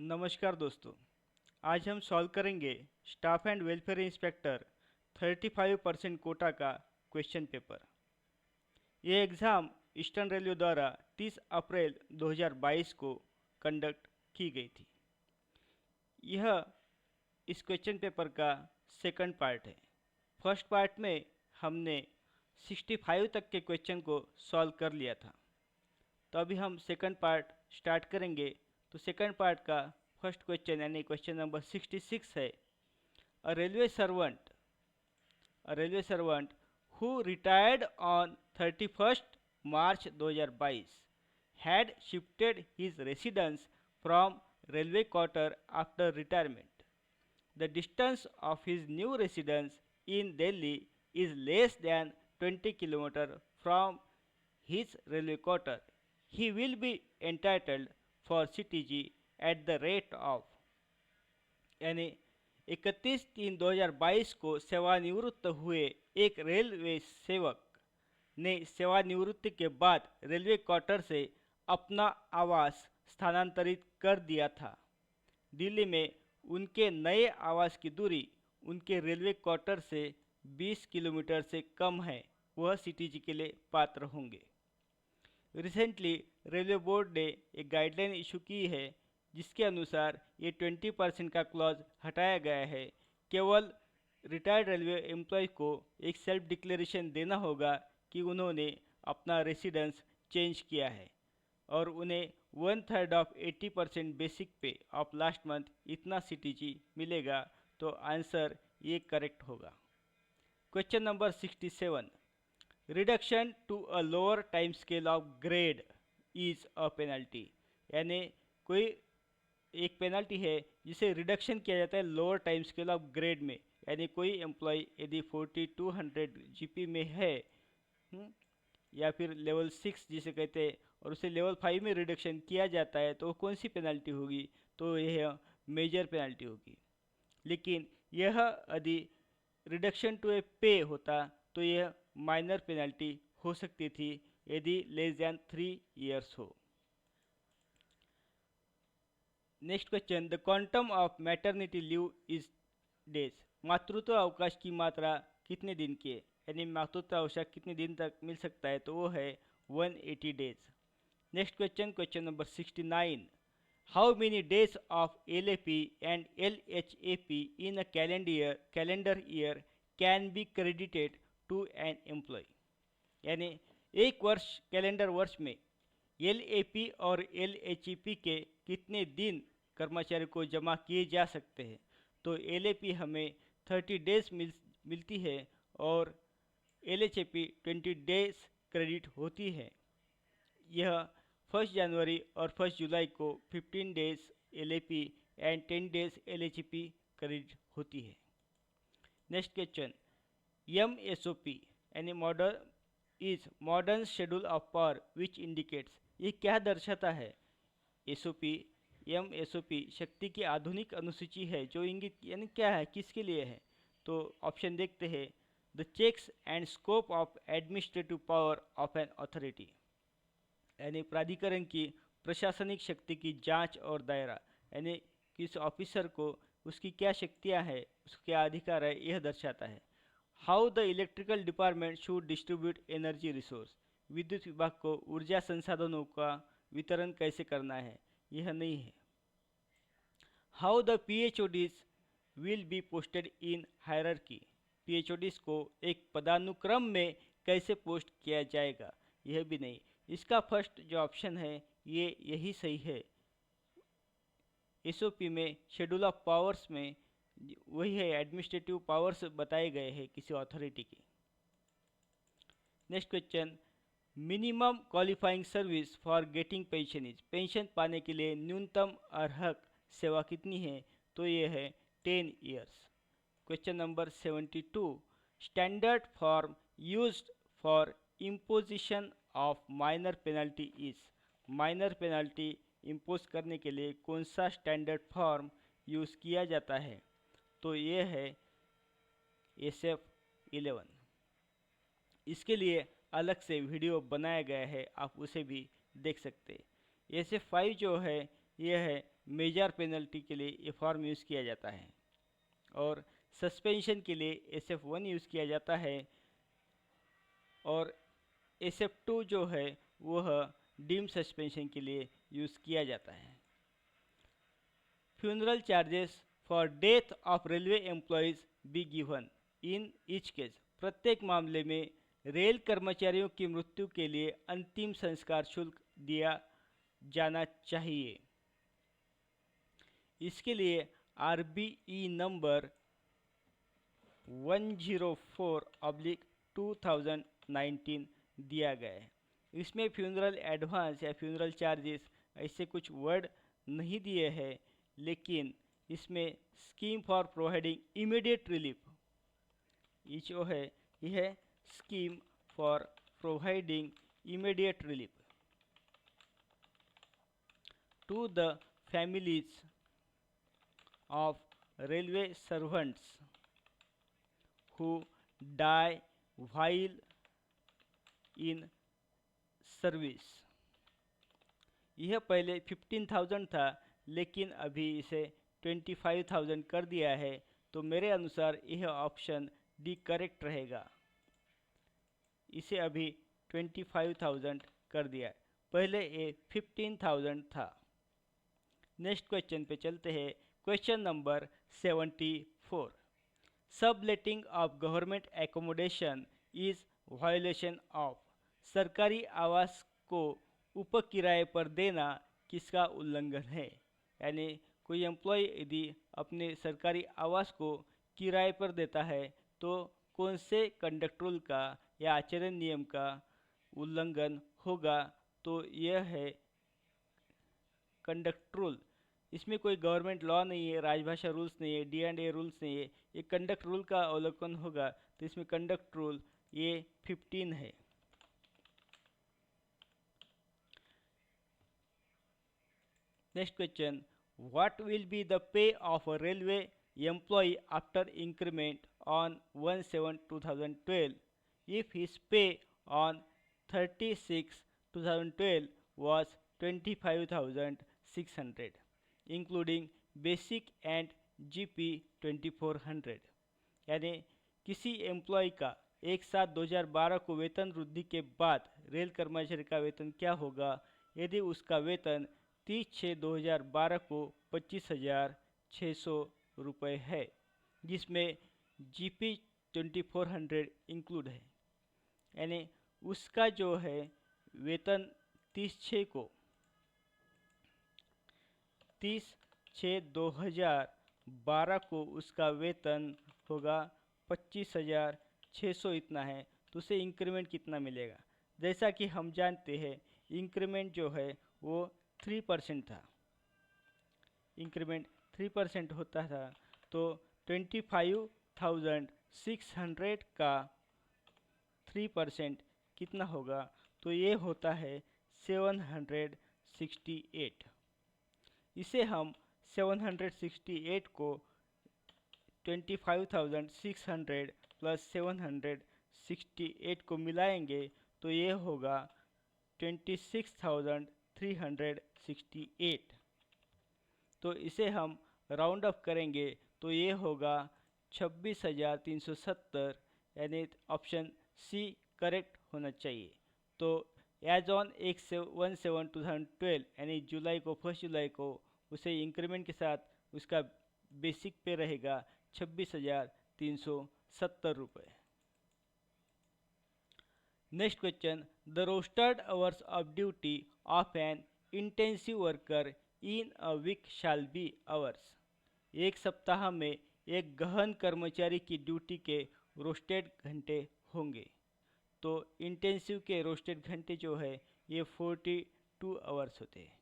नमस्कार दोस्तों। आज हम सॉल्व करेंगे staff and welfare inspector 35% quota का क्वेश्चन पेपर। ये एग्ज़ाम ईस्टर्न रेलवे द्वारा 30 अप्रैल 2022 को कंडक्ट की गई थी। यह इस क्वेश्चन पेपर का सेकंड पार्ट है। फर्स्ट पार्ट में हमने 65 तक के क्वेश्चन को सॉल्व कर लिया था। तो अभी हम सेकंड पार्ट स्टार्ट करेंगे। तो सेकंड पार्ट का फर्स्ट क्वेश्चन यानी क्वेश्चन नंबर 66 है। A railway servant who retired on 31st March 2022 had shifted his residence from railway quarter after retirement. The distance of his new residence in Delhi is less than 20 km from his railway quarter. He will be entitled for CTG at the rate of यानी 31/3/2022 को सेवानिवृत्त हुए एक railway सेवक ने सेवानिवृत्ति के बाद रेलवे क्वार्टर से अपना आवास स्थानांतरित कर दिया था। दिल्ली में उनके नए आवास की दूरी उनके रेलवे क्वार्टर से 20 किलोमीटर से कम है। वह सीटीजी के लिए पात्र होंगे। रिसेंटली रेलवे बोर्ड ने एक गाइडलाइन इशू की है जिसके अनुसार ये 20% का क्लॉज हटाया गया है। केवल रिटायर्ड रेलवे एम्प्लॉय को एक सेल्फ डिक्लेरेशन देना होगा कि उन्होंने अपना रेसिडेंस चेंज किया है और उन्हें 1/3 of 80% basic pay of last month इतना सीटीजी मिलेगा। तो आंसर ये करेक्ट होगा। Question number 67, reduction to a lower time scale of grade is a penalty. यानी कोई एक पेनल्टी है जिसे रिडक्शन किया जाता है lower time scale of grade में। यानी कोई एम्प्लॉय यदि 4200 जीपी में है या फिर लेवल 6 जिसे कहते हैं और उसे लेवल 5 में रिडक्शन किया जाता है तो कौन सी पेनल्टी होगी? तो यह मेजर पेनल्टी होगी। लेकिन यह यदि रिडक्शन टू ए पे होता तो यह माइनर पेनल्टी हो सकती थी यदि लेस दैन 3 इयर्स हो। Next question, the quantum of maternity leave is days. मातृत्व अवकाश की मात्रा कितने दिन की है? यानी मातृत्व अवकाश कितने दिन तक मिल सकता है? तो वो है 180 days. Next question, question number 69, how many days of LAP and LHAP in a calendar year can be credited to an employee. यानी एक वर्ष कैलेंडर वर्ष में LAP और LHAP के कितने दिन कर्मचारी को जमा किए जा सकते हैं? तो LAP हमें 30 डेज मिलती है और LHAP 20 डेज क्रेडिट होती है। यह 1 जनवरी और 1 जुलाई को 15 days LAP and 10 days LHAP credit होती है। नेक्स्ट क्वेश्चन, MSOP यानी modern schedule of power which indicates. ये क्या दर्शाता है? MSOP शक्ति की आधुनिक अनुसूची है जो इंगित यानी क्या है, किसके लिए है? तो ऑप्शन देखते हैं, the checks and scope of administrative power of an authority. यानी प्राधिकरण की प्रशासनिक शक्ति की जांच और दायरा, यानी किस ऑफिसर को उसकी क्या शक्तियां हैं, उसके क्या अधिकार है, यह दर्शाता है। How the electrical department should distribute energy resource. विद्युत विभाग को ऊर्जा संसाधनों का वितरण कैसे करना है, यह नहीं है। How the PHODs will be posted in hierarchy. PHODs को एक पदानुक्रम में कैसे पोस्ट किया जाएगा, यह भी नहीं। इसका फर्स्ट जो ऑप्शन है ये यही सही है। SOP में शेड्यूल ऑफ पावर्स में वही है, एडमिनिस्ट्रेटिव पावर्स बताए गए हैं किसी अथॉरिटी की। Next question, minimum qualifying service for getting pension is. Pension पाने के लिए न्यूनतम अर्हक सेवा कितनी है? तो ये है 10 years. Question number 72, standard form used for imposition of minor penalty is. Minor penalty impose करने के लिए कौन सा स्टैंडर्ड फॉर्म यूज़ किया जाता है? तो ये है SF11। इसके लिए अलग से वीडियो बनाया गया है, आप उसे भी देख सकते हैं। SF5 जो है यह है मेजर पेनल्टी के लिए ये फॉर्म यूज़ किया जाता है, और सस्पेंशन के लिए SF1 यूज़ किया जाता है, और SF2 जो है वह डीम सस्पेंशन के लिए यूज़ किया जाता है। Funeral charges for death of railway employees be given in each case. प्रत्येक मामले में रेल कर्मचारियों की मृत्यु के लिए अंतिम संस्कार शुल्क दिया जाना चाहिए। इसके लिए RBE नंबर 104/2019 दिया गया है। इसमें फ्यूनरल एडवांस या फ्यूनरल चार्जेस ऐसे कुछ वर्ड नहीं दिए हैं, लेकिन इसमें scheme for providing immediate relief, ये जो है यह scheme for providing immediate relief to the families of railway servants who die while in service। यह पहले 15,000 था, लेकिन अभी इसे 25,000 कर दिया है, तो मेरे अनुसार यह ऑप्शन डी करेक्ट रहेगा। इसे अभी 25,000 कर दिया है, पहले ये 15,000 था। नेक्स्ट क्वेश्चन पे चलते हैं। Question number 74। Subletting of government accommodation is violation of. सरकारी आवास को उपकिराए पर देना किसका उल्लंघन है? यानी कोई एम्प्लॉय यदि अपने सरकारी आवास को किराए पर देता है तो कौन से कंडक्ट रूल का या आचरण नियम का उल्लंघन होगा? तो यह है कंडक्ट रूल। इसमें कोई गवर्नमेंट लॉ नहीं है, राजभाषा रूल्स नहीं है, D&A रूल्स नहीं है, ये कंडक्ट रूल का अवलोकन होगा। तो इसमें कंडक्ट रूल ये 15 है। Next question, what will be the pay of a railway employee after increment on 1/7/2012 if his pay on 30/6/2012 was 25,600 including basic and GP 2400। यानी किसी एम्प्लॉय का 1/7/2012 को वेतन वृद्धि के बाद रेल कर्मचारी का वेतन क्या होगा यदि उसका वेतन 30/6/2012 को 25,600 रुपये है, जिसमें GP 2400 इंक्लूड है। यानी उसका जो है वेतन 30/6/2012 को उसका वेतन होगा 25,600 इतना है, तो उसे इंक्रीमेंट कितना मिलेगा? जैसा कि हम जानते हैं इंक्रीमेंट जो है वो 3% था। इंक्रीमेंट 3% होता था, तो 25,600 का 3% कितना होगा? तो ये होता है 768। इसे हम 768 को 25,600 प्लस 768 को मिलाएंगे तो ये होगा 26,368। तो इसे हम राउंड अप करेंगे तो ये होगा 26,370, यानी ऑप्शन सी करेक्ट होना चाहिए। तो एज ऑन 1/7/2012 यानी जुलाई को 1 जुलाई को उसे इंक्रीमेंट के साथ उसका बेसिक पे रहेगा 26,370 रुपये। Next question, the rostered hours of duty of an intensive worker in a week shall be hours. एक सप्ताह में एक गहन कर्मचारी की ड्यूटी के रोस्टेड घंटे होंगे। तो इंटेंसिव के रोस्टेड घंटे जो है ये 42 आवर्स होते हैं।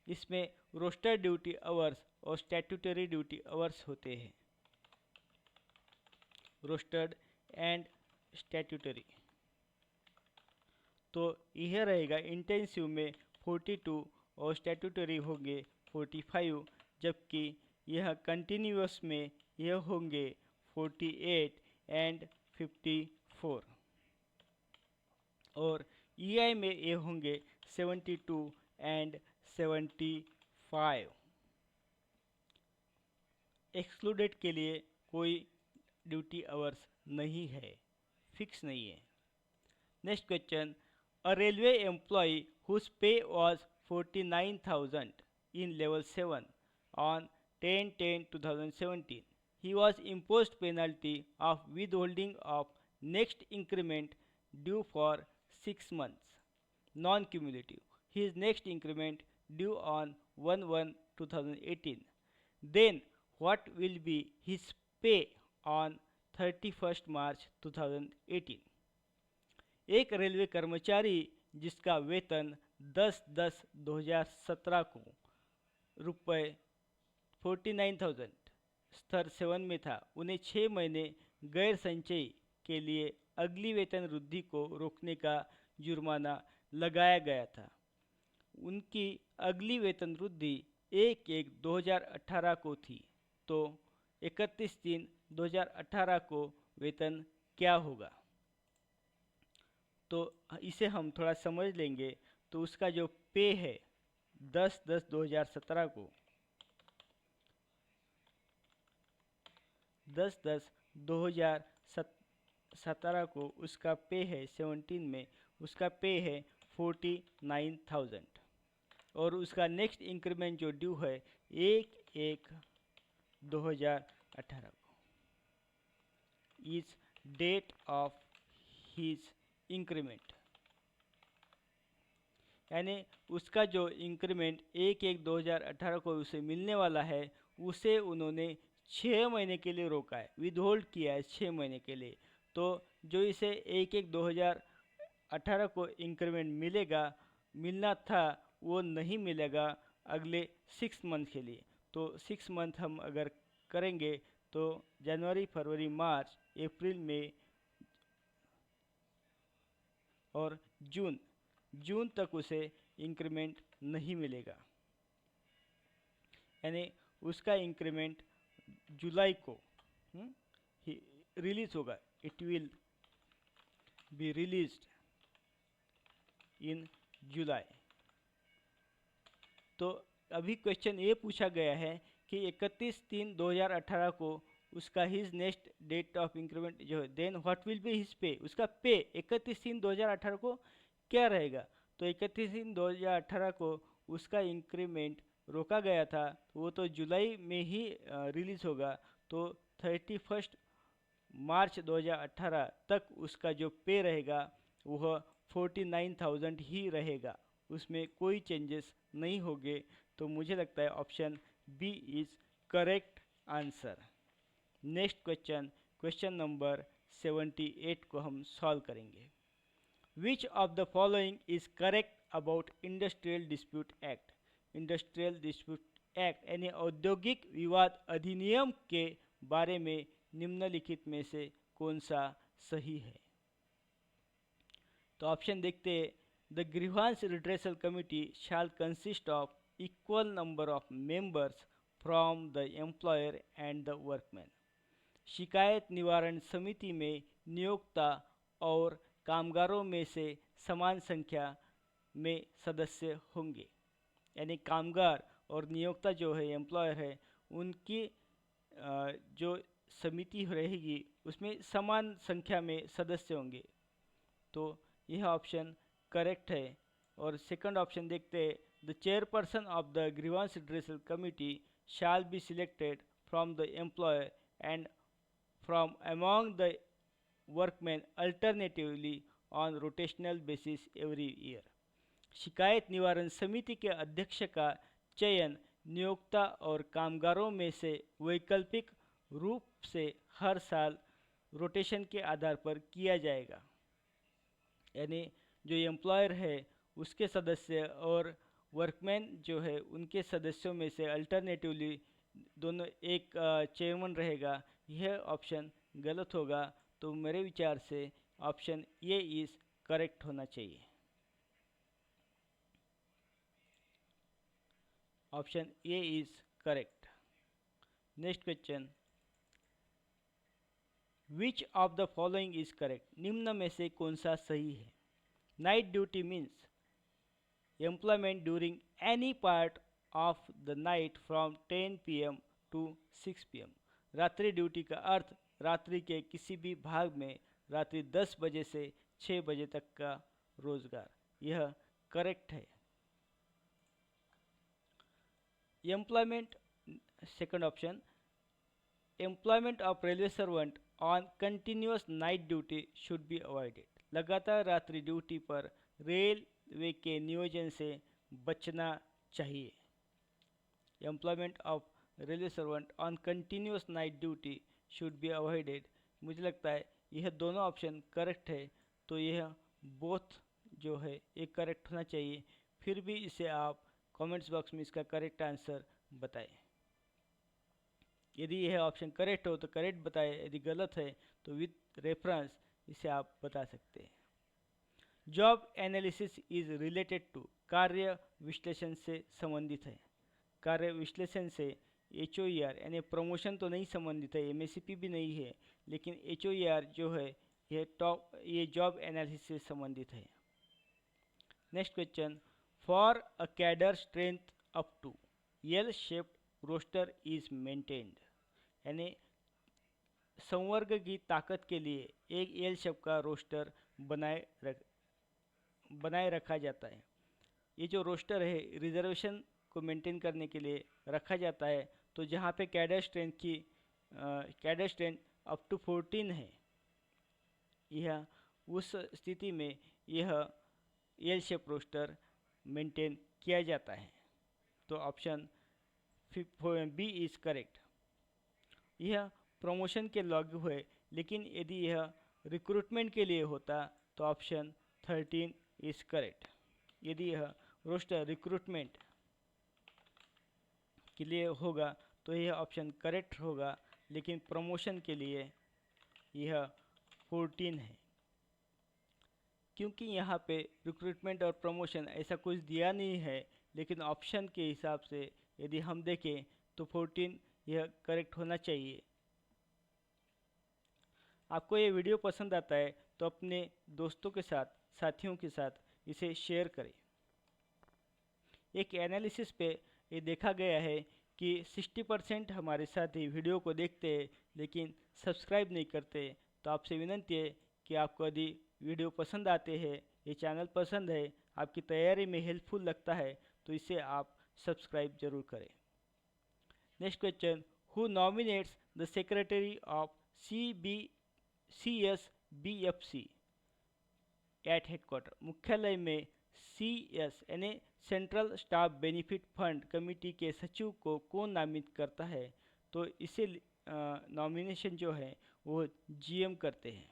इसमें रोस्टेड ड्यूटी आवर्स और स्टैट्यूटरी ड्यूटी आवर्स होते हैं, रोस्टेड एंड स्टैट्यूटरी। तो यह रहेगा इंटेंसिव में 42 और स्टैट्यूटरी होंगे 45, जबकि यह कंटिन्यूअस में यह होंगे 48 एंड 54, और EI में ये होंगे 72 एंड 75। 5। एक्सक्लूडेड के लिए कोई ड्यूटी आवर्स नहीं है, फिक्स नहीं है। Next question, a railway employee whose pay was 49,000 in level 7 on 10/10/2017, he was imposed penalty of withholding of next increment due for 6 months, non-cumulative. His next increment due on 1/1/2018. Then what will be his pay on 31st March 2018? एक railway कर्मचारी जिसका वेतन 10/10/2017 को रुपये 49,000 स्तर 7 में था, उन्हें 6 महीने गैर संचयी के लिए अगली वेतन वृद्धि को रोकने का जुर्माना लगाया गया था। उनकी अगली वेतन वृद्धि 1/1/2018 को थी, तो 31/3/2018 को वेतन क्या होगा? तो इसे हम थोड़ा समझ लेंगे। तो उसका जो पे है 10/10/2017 को 10/10/2017 को उसका पे है 17 में उसका पे है 49,000 और उसका नेक्स्ट इंक्रीमेंट जो ड्यू है 1/1/2018 को is date of his increment, यानी उसका जो इंक्रीमेंट 1/1/2018 को उसे मिलने वाला है उसे उन्होंने 6 महीने के लिए रोका है, विदहोल्ड किया है 6 महीने के लिए। तो जो इसे 1/1/2018 को इंक्रीमेंट मिलना था वो नहीं मिलेगा अगले 6 मंथ के लिए। तो 6 मंथ हम अगर करेंगे तो जनवरी, फरवरी, मार्च, अप्रैल, मई और जून तक उसे इंक्रीमेंट नहीं मिलेगा, यानी उसका इंक्रीमेंट जुलाई को रिलीज होगा। It will be released in July. तो अभी क्वेश्चन ये पूछा गया है कि 31/3/2018 को उसका his next date of increment जो है, then what will be his pay, उसका पे 31/3/2018 को क्या रहेगा? तो 31/3/2018 को उसका इंक्रीमेंट रोका गया था, वो तो जुलाई में ही रिलीज होगा। तो 31 मार्च 2018 तक उसका जो पे रहेगा वह 49,000 ही रहेगा, उसमें कोई चेंजेस नहीं होंगे। तो मुझे लगता है option B is correct answer. Next question, question number 78 को हम सॉल्व करेंगे। Which of the following is correct about industrial dispute act? Industrial dispute act यानी औद्योगिक विवाद अधिनियम के बारे में निम्नलिखित में से कौन सा सही है? तो ऑप्शन देखते हैं। The grievance redressal committee shell consist of equal number of members from the employer and the workman. शिकायत निवारण समिति में नियोक्ता और कामगारों में से समान संख्या में सदस्य होंगे, यानी कामगार और नियोक्ता जो है एम्प्लॉयर है उनकी जो समिति रहेगी उसमें समान संख्या में सदस्य होंगे। तो यह ऑप्शन करेक्ट है। और सेकंड ऑप्शन देखते हैं। The chairperson of the grievance redressal committee shall be selected from the employer and from among the workman alternatively on rotational basis every year. शिकायत निवारण समिति के अध्यक्ष का चयन नियोक्ता और कामगारों में से वैकल्पिक रूप से हर साल रोटेशन के आधार पर किया जाएगा, यानी जो एम्प्लॉयर है उसके सदस्य और वर्कमैन जो है उनके सदस्यों में से अल्टरनेटिवली दोनों एक चेयरमैन रहेगा। यह ऑप्शन गलत होगा। तो मेरे विचार से ऑप्शन ए इज करेक्ट होना चाहिए। Option A is correct. Next question, which of the following is correct? निम्न में से कौन सा सही है? Night duty means employment during any part of the night from 10 PM to 6 PM। रात्रि ड्यूटी का अर्थ रात्रि के किसी भी भाग में रात्रि 10 बजे से 6 बजे तक का रोजगार। यह करेक्ट है। Employment, second option, employment of railway servant on continuous night duty should be avoided. लगातार रात्रि ड्यूटी पर रेलवे के नियोजन से बचना चाहिए। Employment of railway servant on continuous night duty should be avoided. मुझे लगता है यह दोनों ऑप्शन करेक्ट है, तो यह बोथ जो है ये करेक्ट होना चाहिए। फिर भी इसे आप कमेंट्स बॉक्स में इसका करेक्ट आंसर बताएं। यदि यह ऑप्शन करेक्ट हो तो करेक्ट बताएं, यदि गलत है तो विथ रेफरेंस इसे आप बता सकते हैं। Job analysis is related to, कार्य विश्लेषण से संबंधित है। कार्य विश्लेषण से HOER यानी प्रमोशन तो नहीं संबंधित है, MSCP भी नहीं है, लेकिन HOER जो है ये जॉब एनालिसिस से संबंधित है। Next question, for a cadre strength up to L shaped roster is maintained, यानी संवर्ग की ताकत के लिए एक एल शेप का रोस्टर बनाए रखा जाता है। ये जो रोस्टर है रिजर्वेशन को मेंटेन करने के लिए रखा जाता है। तो जहाँ पे कैडर स्ट्रेंथ अप टू 14 है, यह उस स्थिति में यह एल शेप रोस्टर मेंटेन किया जाता है। तो ऑप्शन बी इज करेक्ट। यह प्रमोशन के लागू है, लेकिन यदि यह रिक्रूटमेंट के लिए होता तो ऑप्शन 13 इज करेक्ट। यदि यह रोस्टर रिक्रूटमेंट के लिए होगा तो यह ऑप्शन करेक्ट होगा, लेकिन प्रमोशन के लिए यह 14 है। क्योंकि यहाँ पे रिक्रूटमेंट और प्रमोशन ऐसा कुछ दिया नहीं है, लेकिन ऑप्शन के हिसाब से यदि हम देखें तो 14 यह करेक्ट होना चाहिए। आपको ये वीडियो पसंद आता है तो अपने दोस्तों के साथ, साथियों के साथ इसे शेयर करें। एक एनालिसिस पे ये देखा गया है कि 60% हमारे साथी वीडियो को देखते हैं लेकिन सब्सक्राइब नहीं करते। तो आपसे विनंती है कि आपको यदि वीडियो पसंद आते हैं, ये चैनल पसंद है, आपकी तैयारी में हेल्पफुल लगता है, तो इसे आप सब्सक्राइब जरूर करें। Next question, who nominates the secretary of CSBFC at headquarter. मुख्यालय में CS यानी central staff benefit fund committee के सचिव को कौन नामित करता है? तो इसे नॉमिनेशन जो है वो GM करते हैं।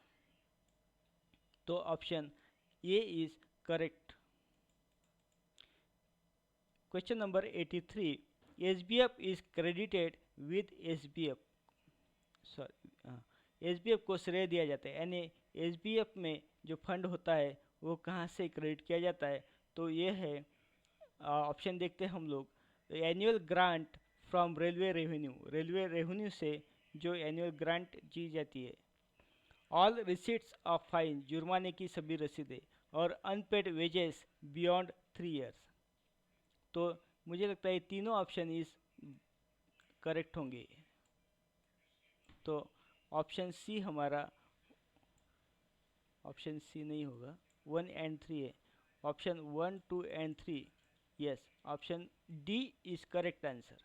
तो option A is correct. Question number 83, SBF is credited with SBF को श्रेय दिया जाता है, यानी SBF में जो फंड होता है वो कहाँ से क्रेडिट किया जाता है? तो ये है ऑप्शन देखते हैं हम लोग। Annual grant from railway revenue से जो एनुअल ग्रांट दी जाती है। ऑल रिसीट्स ऑफ फाइन, जुर्माने की सभी रसीदें, और अनपेड वेजेस बियॉन्ड 3 इयर्स। तो मुझे लगता है ये तीनों ऑप्शन इस करेक्ट होंगे। तो ऑप्शन सी हमारा, ऑप्शन सी नहीं होगा, 1 एंड 3 है। Option 1, 2 and 3, yes, option D is correct answer.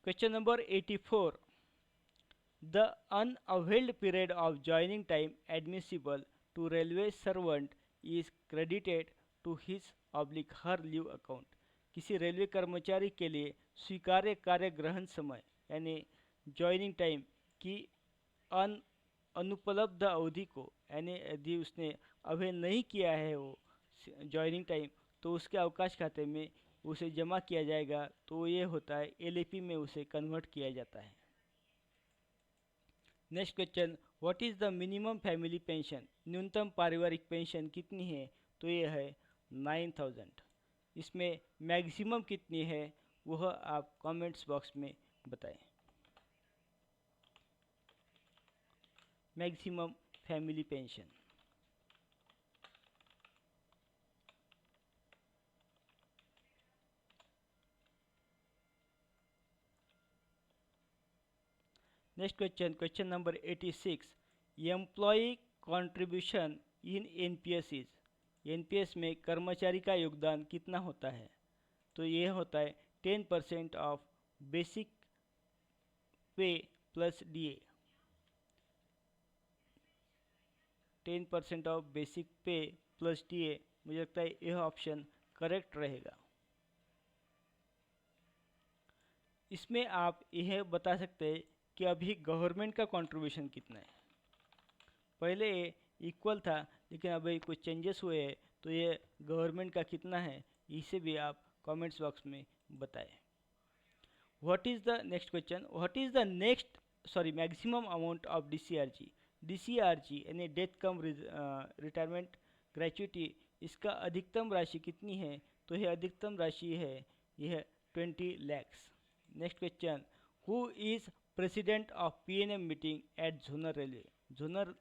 Question number 84, the unavailed period of joining time admissible to railway servant is credited to his oblique her leave account. किसी railway कर्मचारी के लिए स्वीकार्य कार्य ग्रहण समय यानी ज्वाइनिंग टाइम की अनुपलब्ध अवधि को, यानी यदि उसने अवेल नहीं किया है वो ज्वाइनिंग टाइम, तो उसके अवकाश खाते में उसे जमा किया जाएगा। तो ये होता है LAP में उसे कन्वर्ट किया जाता है। Next question, what is the minimum family pension? न्यूनतम पारिवारिक पेंशन कितनी है? तो ये है 9000। इसमें मैक्सिमम कितनी है वह आप कमेंट्स बॉक्स में बताएं। Maximum family pension, next question, question number 86, employee contribution in NPS is, NPS में कर्मचारी का योगदान कितना होता है? तो ये होता है 10% ऑफ बेसिक पे प्लस डीए, 10% ऑफ बेसिक पे प्लस डीए। मुझे लगता है यह ऑप्शन करेक्ट रहेगा। इसमें आप यह बता सकते हैं कि अभी गवर्नमेंट का कंट्रीब्यूशन कितना है। पहले ये इक्वल था, लेकिन अभी कुछ चेंजेस हुए हैं, तो ये गवर्नमेंट का कितना है, इसे भी आप कमेंट्स बॉक्स में बताएं। What is the next question, what is the next maximum amount of DCRG, DCRG यानी डेथ कम रिटायरमेंट ग्रेचुइटी, इसका अधिकतम राशि कितनी है? तो यह अधिकतम राशि है, यह 20 lakhs। Next question, who is president of PNM meeting at zonal railway, zonal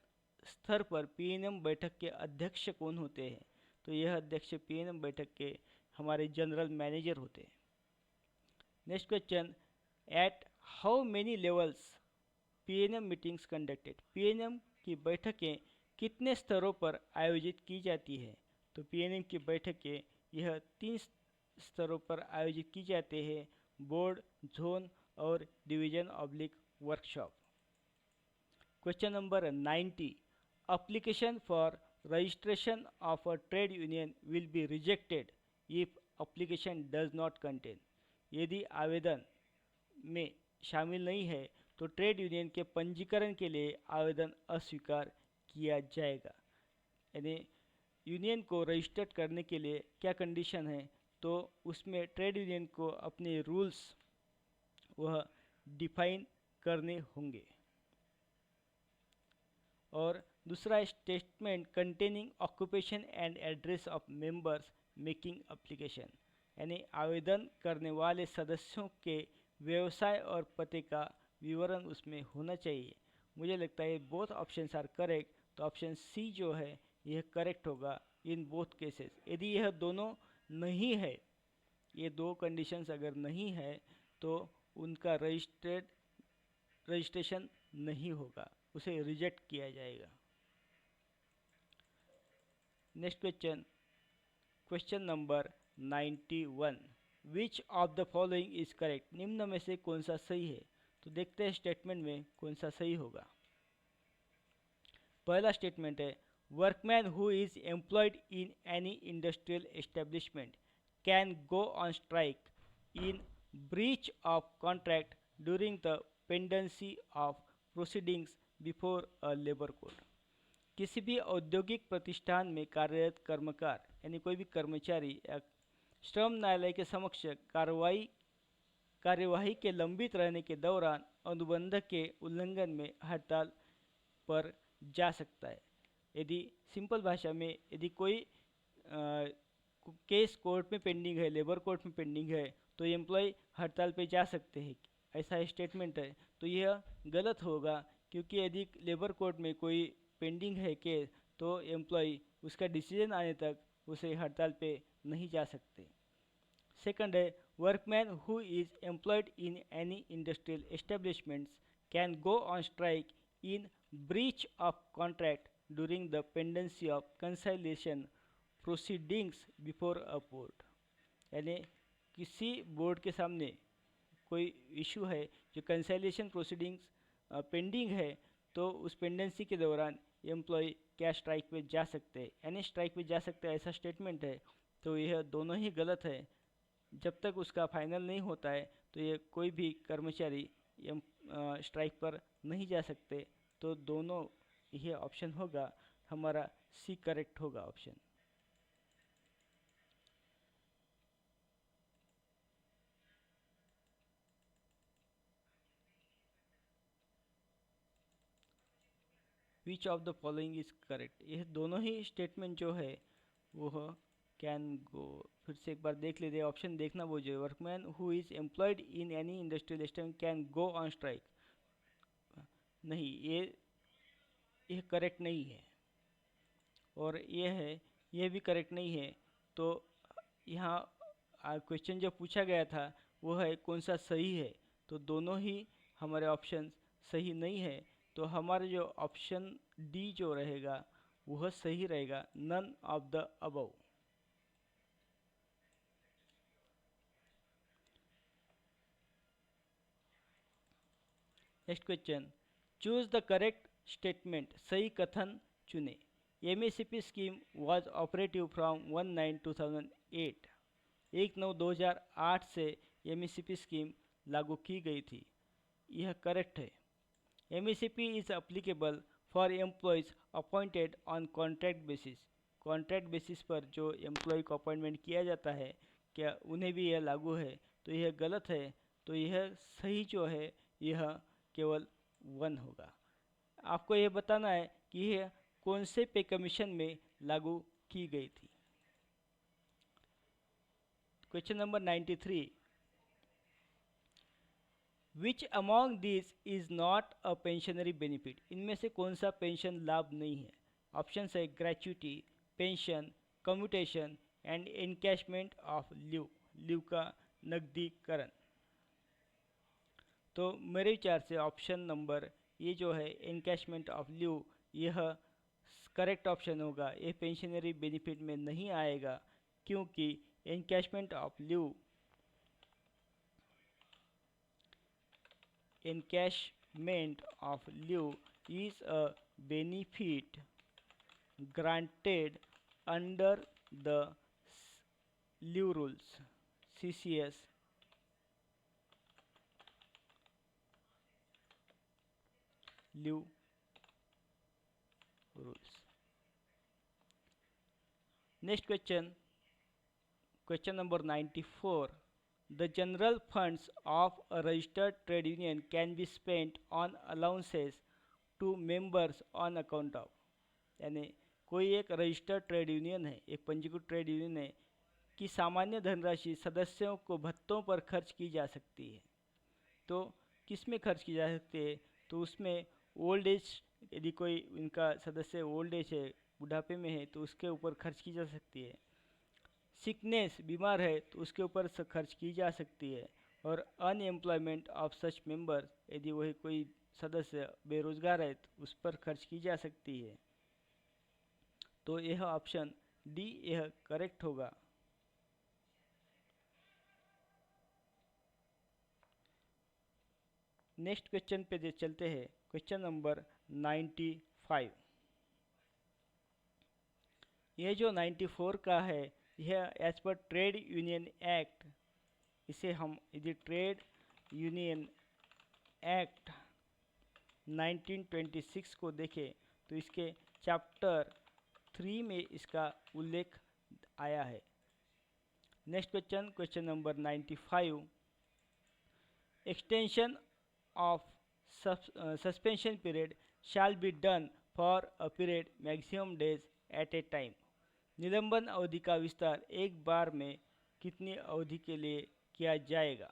स्तर पर पीएनएम बैठक के अध्यक्ष कौन होते हैं? तो यह अध्यक्ष पीएनएम बैठक के हमारे जनरल मैनेजर होते हैं। Next question, at how many levels PNM meetings conducted, PNM की बैठकें कितने स्तरों पर आयोजित की जाती है? तो पीएनएम की बैठकें यह 3 स्तरों पर आयोजित की जाती है, बोर्ड, जोन और division oblique workshop. Question number 90, application for registration of a trade union will be rejected if application does not contain, यदि आवेदन में शामिल नहीं है तो ट्रेड यूनियन के पंजीकरण के लिए आवेदन अस्वीकार किया जाएगा। यानी यूनियन को रजिस्टर्ड करने के लिए क्या कंडीशन है? तो उसमें ट्रेड यूनियन को अपने रूल्स वह डिफाइन करने होंगे। और दूसरा statement containing occupation and address of members making application, यानी आवेदन करने वाले सदस्यों के व्यवसाय और पते का विवरण उसमें होना चाहिए। मुझे लगता है बोथ ऑप्शंस आर करेक्ट, तो ऑप्शन सी जो है यह करेक्ट होगा इन बोथ केसेस। यदि यह दोनों नहीं है, ये दो कंडीशंस अगर नहीं है, तो उनका रजिस्ट्रेशन नहीं होगा, उसे रिजेक्ट किया जाएगा। Next question, question number 91, which of the following is correct, निम्न में से कौन सा सही है? तो देखते हैं स्टेटमेंट में कौन सा सही होगा। पहला स्टेटमेंट है, workman who is employed in any industrial establishment can go on strike in breach of contract during the pendency of proceedings before a labour court, किसी भी औद्योगिक प्रतिष्ठान में कार्यरत कर्मकार यानी कोई भी कर्मचारी या श्रम न्यायालय के समक्ष कार्यवाही के लंबित रहने के दौरान अनुबंध के उल्लंघन में हड़ताल पर जा सकता है। यदि सिंपल भाषा में यदि कोई केस कोर्ट में पेंडिंग है, लेबर कोर्ट में पेंडिंग है, तो एम्प्लॉय हड़ताल पे जा सकते हैं, ऐसा स्टेटमेंट है। तो यह गलत होगा, क्योंकि यदि लेबर कोर्ट में कोई पेंडिंग है केस, तो एम्प्लॉय उसका डिसीजन आने तक उसे हड़ताल पे नहीं जा सकते। सेकंड है, workman who is employed in any industrial establishments can go on strike in breach of contract during the pendency of conciliation proceedings before a board, यानी किसी बोर्ड के सामने कोई इशू है जो कंसाइलेशन प्रोसीडिंग्स पेंडिंग है, तो उस पेंडेंसी के दौरान एम्प्लॉय क्या स्ट्राइक पे जा सकते हैं, यानी स्ट्राइक पे जा सकते हैं, ऐसा स्टेटमेंट है। तो यह दोनों ही गलत है। जब तक उसका फाइनल नहीं होता है, तो ये कोई भी कर्मचारी स्ट्राइक पर नहीं जा सकते। तो दोनों यह ऑप्शन होगा हमारा, सी करेक्ट होगा option. Which of the following is correct, यह दोनों ही स्टेटमेंट जो है वो कैन गो, फिर से एक बार देख लेते हैं, ऑप्शन देखना वो जो है, workman who is employed in any industrial establishment can go on strike, नहीं, यह करेक्ट नहीं है। और यह भी करेक्ट नहीं है। तो यहाँ क्वेश्चन जो पूछा गया था वो है कौन सा सही है, तो दोनों ही हमारे ऑप्शन सही नहीं है, तो हमारा जो ऑप्शन डी जो रहेगा वह सही रहेगा, none of the above. Next question, choose the correct statement, सही कथन चुने। MSP scheme was operative from 1/9/2008, 1/9/2008 से एमएसपी स्कीम लागू की गई थी, यह करेक्ट है। MSP is applicable for employees appointed on contract basis, contract basis पर जो एम्प्लॉय को अपॉइंटमेंट किया जाता है, क्या उन्हें भी यह लागू है? तो यह गलत है, तो यह सही जो है यह केवल 1 होगा। आपको यह बताना है कि यह कौन से पे कमीशन में लागू की गई थी। Question number 93, which among this is not a pensionary benefit, इनमें से कौन सा पेंशन लाभ नहीं है? ऑप्शन है gratuity, pension, commutation and encashment of leave, leave का नकदीकरण। तो मेरे विचार से ऑप्शन नंबर ये जो है एनकैशमेंट ऑफ लीव, यह करेक्ट ऑप्शन होगा। ये पेंशनरी बेनिफिट में नहीं आएगा, क्योंकि encashment of leave, encashment of leave is a benefit granted under the leave rules, CCS leave rules. Next question, question number 94. The general funds of a registered trade union can be spent on allowances to members on account of, यानी कोई एक registered trade union है, एक पंजीकृत trade union है कि सामान्य धनराशि सदस्यों को भत्तों पर खर्च की जा सकती है। तो किस में खर्च की जा सकती है? तो उसमें ओल्ड एज, यदि कोई उनका सदस्य ओल्ड एज है, बुढ़ापे में है, तो उसके ऊपर खर्च की जा सकती है। सिकनेस, बीमार है, तो उसके ऊपर खर्च की जा सकती है। और अनएम्प्लॉयमेंट ऑफ सच मेंबर, यदि वही कोई सदस्य बेरोजगार है तो उस पर खर्च की जा सकती है। तो यह ऑप्शन डी यह करेक्ट होगा। नेक्स्ट क्वेश्चन पे चलते हैं, क्वेश्चन नंबर 95। यह जो 94 का है, यह as per trade union act, इसे हम यदि ट्रेड यूनियन एक्ट 1926 को देखें तो इसके चैप्टर 3 में इसका उल्लेख आया है। Next question, question number 95, extension of suspension period shall be done for a period maximum days at A time, निलंबन अवधि का विस्तार एक बार में कितनी अवधि के लिए किया जाएगा?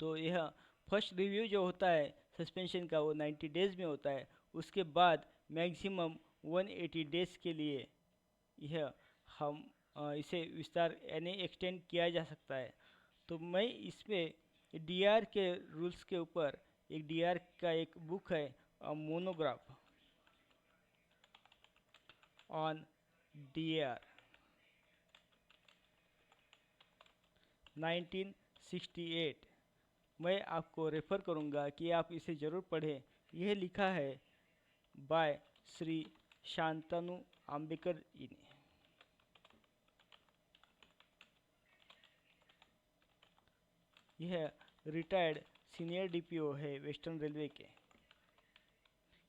तो यह फर्स्ट रिव्यू जो होता है सस्पेंशन का वो 90 डेज में होता है, उसके बाद मैक्सिमम 180 डेज के लिए यह हम इसे विस्तार यानी एक्सटेंड किया जा सकता है। तो मैं इसमें डीआर के रूल्स के ऊपर एक डीआर का एक बुक है, मोनोग्राफ ऑन डीआर 1968, मैं आपको रेफ़र करूंगा कि आप इसे ज़रूर पढ़ें। यह लिखा है बाय श्री शांतनु आम्बेकर जी ने। यह रिटायर्ड सीनियर डीपीओ है वेस्टर्न रेलवे के।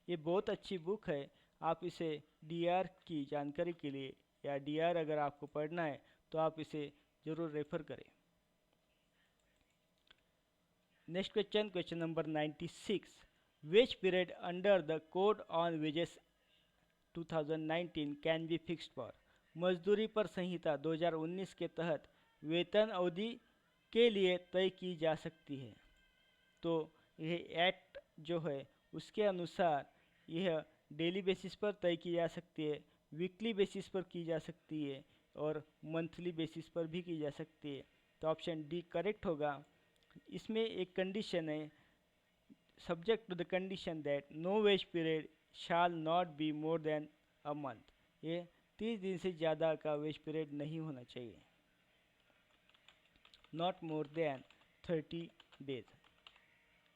ये बहुत अच्छी बुक है, आप इसे डीआर की जानकारी के लिए या डीआर अगर आपको पढ़ना है तो आप इसे ज़रूर रेफ़र करें। Next question, question number 96, which period under the code on wages 2019 can be fixed for, मजदूरी पर संहिता 2019 के तहत वेतन अवधि के लिए तय की जा सकती है? तो यह एक्ट जो है उसके अनुसार यह डेली बेसिस पर तय की जा सकती है, वीकली बेसिस पर की जा सकती है और मंथली बेसिस पर भी की जा सकती है। तो ऑप्शन डी करेक्ट होगा। इसमें एक कंडीशन है, subject to the condition that no wage period shall not be more than a month. ये 30 दिन से ज़्यादा का वेज पीरियड नहीं होना चाहिए, नॉट मोर देन 30 डेज।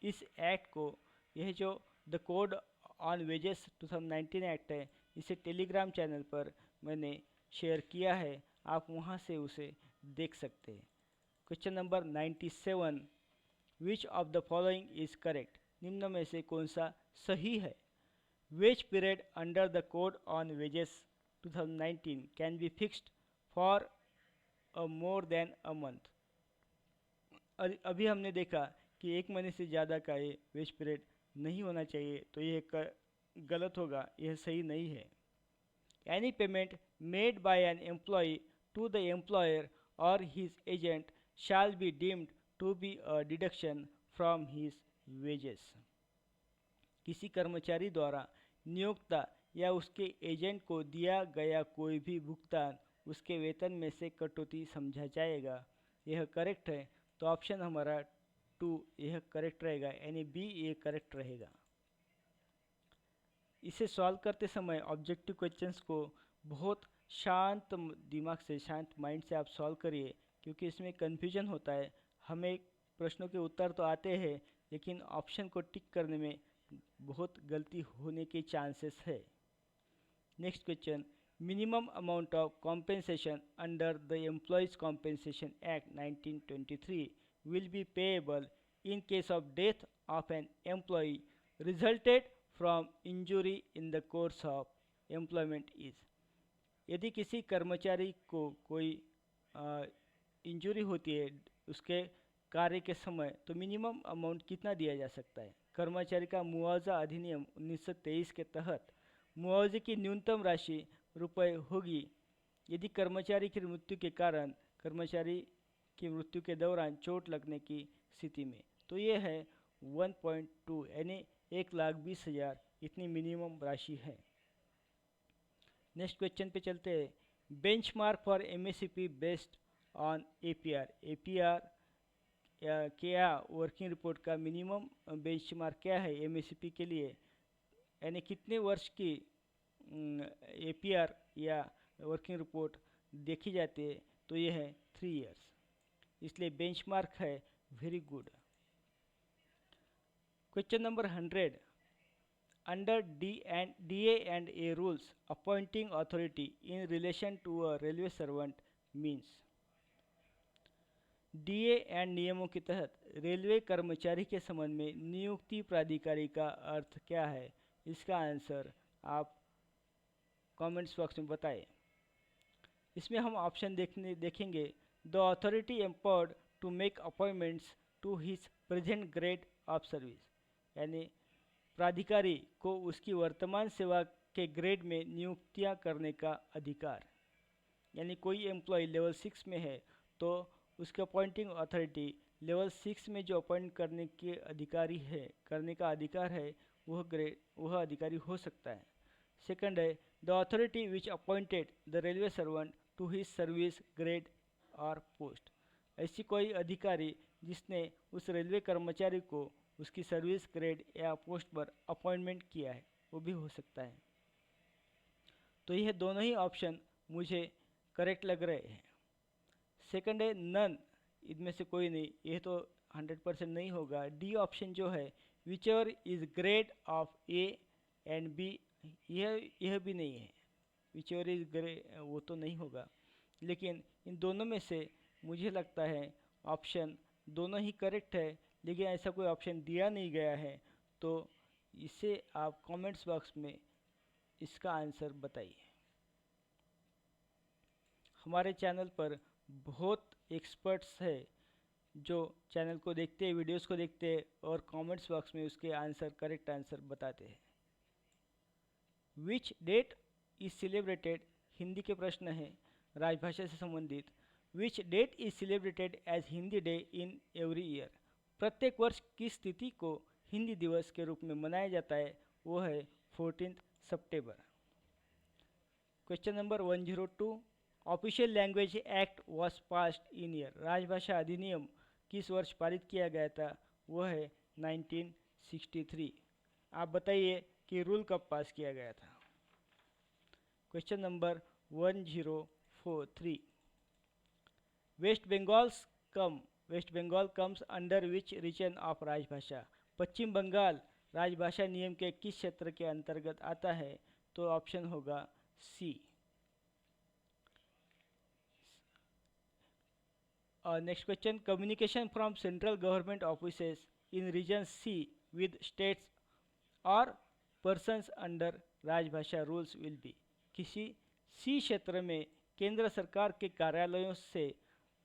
इस एक्ट को, यह जो the code on wages 2019 act है, इसे टेलीग्राम चैनल पर मैंने शेयर किया है, आप वहाँ से उसे देख सकते हैं। Question number 97, which of the following is correct? निम्न में से कौन सा सही है? Wage period under the code on wages 2019 can be fixed for a more than a month. अभी हमने देखा कि एक महीने से ज़्यादा का ये वेज पीरियड नहीं होना चाहिए, तो ये गलत होगा, यह सही नहीं है। Any payment made by an employ to the employer और his agent shall be deemed to be a deduction from his wages। किसी कर्मचारी द्वारा नियोक्ता या उसके एजेंट को दिया गया कोई भी भुगतान उसके वेतन में से कटौती समझा जाएगा। यह करेक्ट है, तो ऑप्शन हमारा 2 यह करेक्ट रहेगा, यानी बी ये करेक्ट रहेगा। इसे सॉल्व करते समय ऑब्जेक्टिव क्वेश्चंस को बहुत शांत दिमाग से, शांत माइंड से आप सॉल्व करिए, क्योंकि इसमें कन्फ्यूजन होता है। हमें प्रश्नों के उत्तर तो आते हैं, लेकिन ऑप्शन को टिक करने में बहुत गलती होने के चांसेस है। Next question, minimum amount of compensation under the employees compensation act 1923 will be payable in case of death of an employee resulted from injury in the course of employment is. यदि किसी कर्मचारी को कोई injury होती है उसके कार्य के समय, तो मिनिमम अमाउंट कितना दिया जा सकता है? कर्मचारी का मुआवजा अधिनियम 1923 के तहत मुआवजे की न्यूनतम राशि रुपये होगी यदि कर्मचारी की मृत्यु के कारण कर्मचारी की मृत्यु के दौरान चोट लगने की स्थिति में, तो ये है 1.2 यानी 1,20,000, इतनी मिनिमम राशि है। नेक्स्ट क्वेश्चन पे चलते हैं। Benchmark for MSP based on APR. APR क्या वर्किंग रिपोर्ट का मिनिमम बेंचमार्क क्या है एमएसपी के लिए, यानी कितने वर्ष की एपीआर या वर्किंग रिपोर्ट देखी जाती है, तो ये है 3 इयर्स, इसलिए बेंचमार्क है very good. Question number 100, under DA and A rules, appointing authority in relation to a railway servant means। DA and नियमों के तहत रेलवे कर्मचारी के संबंध में नियुक्ति प्राधिकारी का अर्थ क्या है? इसका आंसर आप कमेंट्स बॉक्स में बताएं। इसमें हम ऑप्शन देखेंगे। The authority empowered to make appointments to his present grade of service, यानी प्राधिकारी को उसकी वर्तमान सेवा के ग्रेड में नियुक्तियां करने का अधिकार। यानी कोई एम्प्लॉय लेवल 6 में है तो उसके अपॉइंटिंग अथॉरिटी लेवल 6 में जो अपॉइंट करने के अधिकारी है, करने का अधिकार है, वह अधिकारी हो सकता है। सेकंड है the authority which appointed the railway servant to his service grade और पोस्ट। ऐसी कोई अधिकारी जिसने उस रेलवे कर्मचारी को उसकी सर्विस ग्रेड या पोस्ट पर अपॉइंटमेंट किया है, वो भी हो सकता है। तो यह दोनों ही ऑप्शन मुझे करेक्ट लग रहे हैं। सेकंड है नन, इनमें से कोई नहीं, यह तो 100% नहीं होगा। डी ऑप्शन जो है whichever is grade of A and B, यह भी नहीं है। विच एवर इज ग्रेड, वो तो नहीं होगा। लेकिन इन दोनों में से मुझे लगता है ऑप्शन दोनों ही करेक्ट है, लेकिन ऐसा कोई ऑप्शन दिया नहीं गया है, तो इसे आप कमेंट्स बॉक्स में इसका आंसर बताइए। हमारे चैनल पर बहुत एक्सपर्ट्स है जो चैनल को देखते हैं, वीडियोस को देखते हैं और कमेंट्स बॉक्स में उसके आंसर, करेक्ट आंसर बताते हैं। Which date is celebrated, Hindi के प्रश्न हैं राजभाषा से संबंधित। Which date is celebrated as Hindi day in every year, प्रत्येक वर्ष किस तिथि को हिंदी दिवस के रूप में मनाया जाता है, वो है 14 सितंबर। Question number 102, official language act was passed in year, राजभाषा अधिनियम किस वर्ष पारित किया गया था, वो है 1963। आप बताइए कि रूल कब पास किया गया था। Question number 1043। West Bengal comes under which region of राजभाषा। पश्चिम बंगाल राजभाषा नियम के किस क्षेत्र के अंतर्गत आता है? तो ऑप्शन होगा C. Next question, communication from central government offices in region C with states और पर्सन्स अंडर राजभाषा रूल्स विल बी। किसी सी क्षेत्र में केंद्र सरकार के कार्यालयों से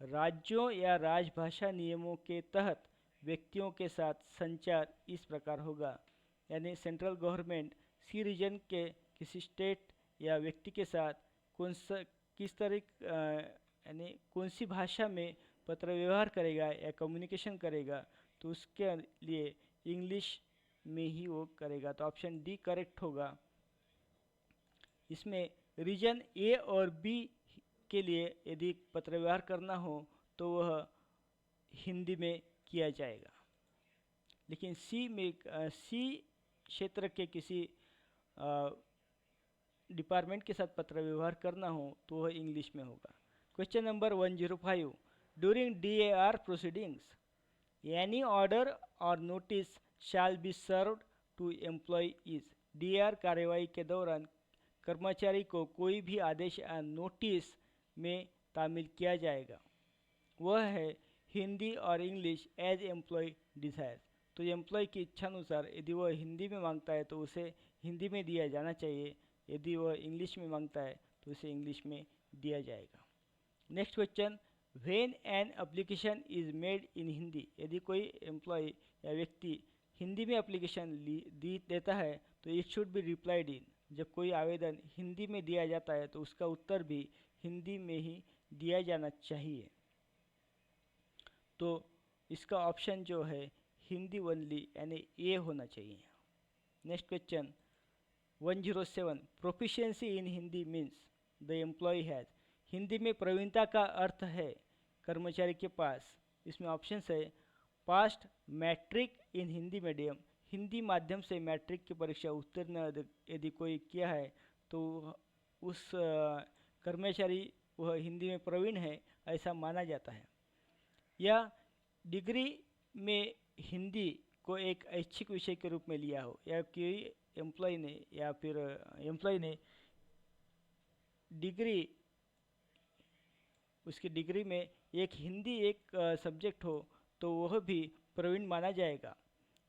राज्यों या राजभाषा नियमों के तहत व्यक्तियों के साथ संचार इस प्रकार होगा। यानी सेंट्रल गवर्नमेंट सी रीजन के किसी स्टेट या व्यक्ति के साथ किस तरह यानी कौन सी भाषा में पत्र व्यवहार करेगा या कम्युनिकेशन करेगा, तो उसके लिए इंग्लिश में ही वो करेगा। तो ऑप्शन डी करेक्ट होगा। इसमें रीजन ए और बी के लिए यदि पत्र व्यवहार करना हो तो वह हिंदी में किया जाएगा, लेकिन सी क्षेत्र के किसी डिपार्टमेंट के साथ पत्र व्यवहार करना हो तो वह इंग्लिश में होगा। Question number 105। During DAR proceedings any order और notice shall be served to employees. DAR कार्यवाही के दौरान कर्मचारी को कोई भी आदेश या नोटिस में तामील किया जाएगा। वह है हिंदी और इंग्लिश एज एम्प्लॉय डिज़ायर्स। तो एम्प्लॉय की इच्छानुसार यदि वह हिंदी में मांगता है तो उसे हिंदी में दिया जाना चाहिए, यदि वह इंग्लिश में मांगता है तो उसे इंग्लिश में दिया जाएगा। Next question, when an application is made in Hindi. यदि कोई एम्प्लॉय या व्यक्ति हिंदी में एप्लीकेशन देता है तो it should be replied in. जब कोई आवेदन हिंदी में दिया जाता है तो उसका उत्तर भी हिंदी में ही दिया जाना चाहिए। तो इसका ऑप्शन जो है हिंदी ओनली यानी ए होना चाहिए। Next question 107। Proficiency in Hindi means the employee has. Hindi में प्रवीणता का अर्थ है कर्मचारी के पास। इसमें ऑप्शन है पास्ट मैट्रिक इन हिंदी मीडियम। हिंदी माध्यम से मैट्रिक की परीक्षा उत्तीर्ण यदि कोई किया है तो उस कर्मचारी वह हिंदी में प्रवीण है ऐसा माना जाता है। या डिग्री में हिंदी को एक ऐच्छिक विषय के रूप में लिया हो, या कोई एम्प्लॉय ने डिग्री उसकी डिग्री में एक हिंदी एक सब्जेक्ट हो तो वह भी प्रवीण माना जाएगा।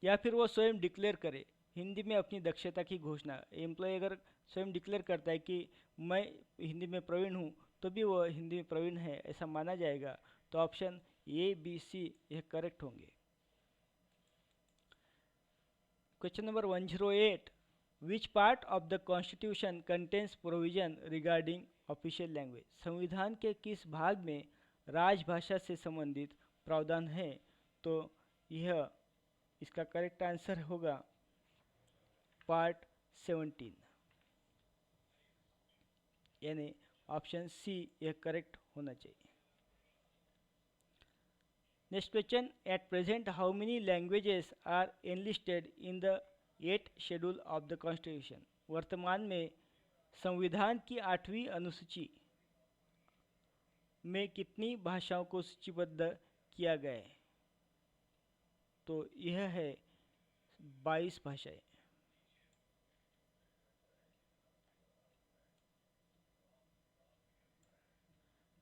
या फिर वो स्वयं डिक्लेयर करे हिंदी में अपनी दक्षता की घोषणा। एम्प्लॉय अगर स्वयं डिक्लेयर करता है कि मैं हिंदी में प्रवीण हूँ तो भी वह हिंदी में प्रवीण है ऐसा माना जाएगा। तो ऑप्शन ए बी सी यह करेक्ट होंगे। Question number 108। Which part of the constitution contains provision regarding official language. संविधान के किस भाग में राजभाषा से संबंधित प्रावधान है? तो यह इसका करेक्ट आंसर होगा पार्ट 17 यानी ऑप्शन सी यह करेक्ट होना चाहिए। Next question, at present how many languages are enlisted in the 8th schedule of the constitution. वर्तमान में संविधान की 8वीं अनुसूची में कितनी भाषाओं को सूचीबद्ध किया गया है? तो यह है 22 भाषाएं।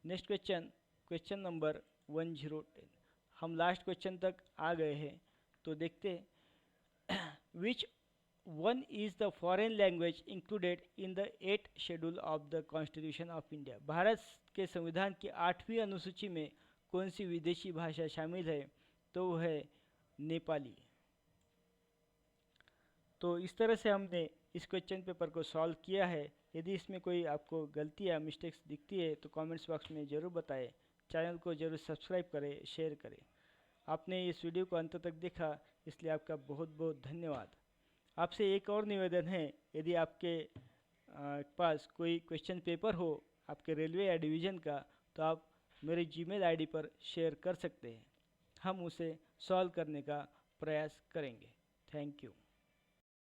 Next question, question number 1010। हम लास्ट क्वेश्चन तक आ गए हैं, तो देखते which one is the foreign language included in the 8th schedule of the constitution of India. Bharat के संविधान की 8वीं अनुसूची में कौन सी विदेशी भाषा शामिल है? तो वह है नेपाली। तो इस तरह से हमने इस क्वेश्चन पेपर को सॉल्व किया है। यदि इसमें कोई आपको गलती या मिस्टेक्स दिखती है तो कमेंट्स बॉक्स में ज़रूर बताएं। चैनल को ज़रूर सब्सक्राइब करें, शेयर करें। आपने इस वीडियो को अंत तक देखा इसलिए आपका बहुत बहुत धन्यवाद। आपसे एक और निवेदन है, यदि आपके पास कोई क्वेश्चन पेपर हो आपके रेलवे या डिवीज़न का तो आप मेरे जीमेल आईडी पर शेयर कर सकते हैं। हम उसे सॉल्व करने का प्रयास करेंगे। Thank you.